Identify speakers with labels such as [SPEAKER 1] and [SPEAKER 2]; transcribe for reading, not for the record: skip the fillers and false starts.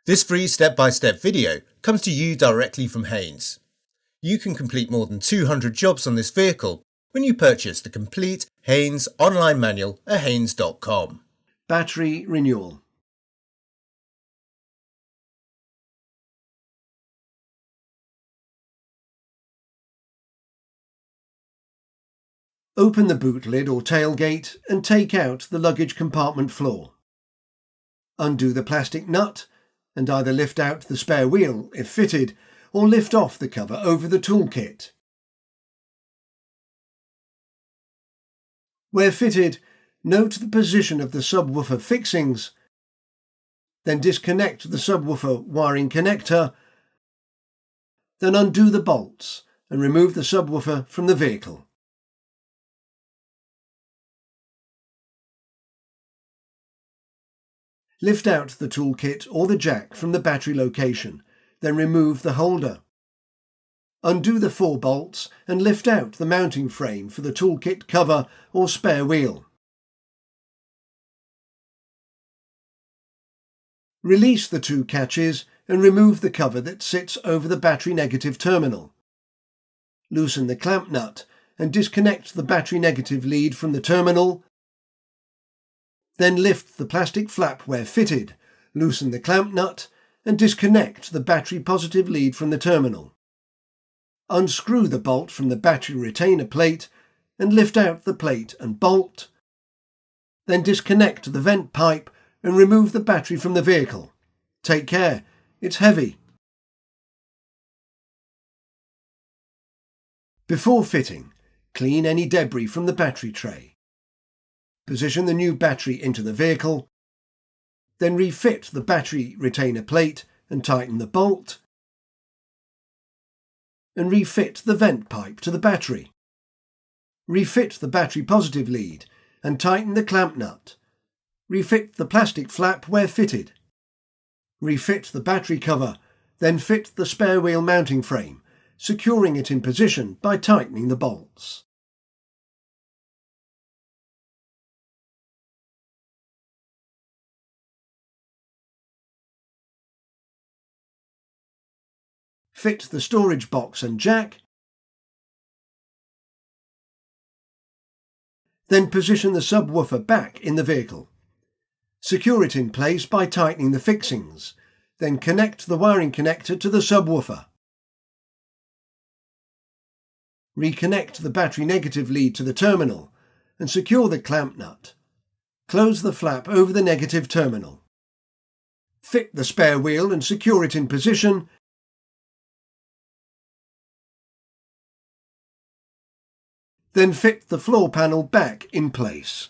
[SPEAKER 1] This free step-by-step video comes to you directly from Haynes. You can complete more than 200 jobs on this vehicle when you purchase the complete Haynes online manual at haynes.com.
[SPEAKER 2] Battery renewal. Open the boot lid or tailgate and take out the luggage compartment floor. Undo the plastic nut and either lift out the spare wheel if fitted or lift off the cover over the toolkit. Where fitted, note the position of the subwoofer fixings, then disconnect the subwoofer wiring connector, then undo the bolts and remove the subwoofer from the vehicle. Lift out the toolkit or the jack from the battery location, then remove the holder. Undo the 4 bolts and lift out the mounting frame for the toolkit cover or spare wheel. Release the 2 catches and remove the cover that sits over the battery negative terminal. Loosen the clamp nut and disconnect the battery negative lead from the terminal. Then lift the plastic flap where fitted, loosen the clamp nut and disconnect the battery positive lead from the terminal. Unscrew the bolt from the battery retainer plate and lift out the plate and bolt. Then disconnect the vent pipe and remove the battery from the vehicle. Take care, it's heavy. Before fitting, clean any debris from the battery tray. Position the new battery into the vehicle, then refit the battery retainer plate and tighten the bolt, and refit the vent pipe to the battery. Refit the battery positive lead and tighten the clamp nut. Refit the plastic flap where fitted. Refit the battery cover, then fit the spare wheel mounting frame, securing it in position by tightening the bolts. Fit the storage box and jack, then position the subwoofer back in the vehicle. Secure it in place by tightening the fixings, then connect the wiring connector to the subwoofer. Reconnect the battery negative lead to the terminal and secure the clamp nut. Close the flap over the negative terminal. Fit the spare wheel and secure it in position. Then fit the floor panel back in place.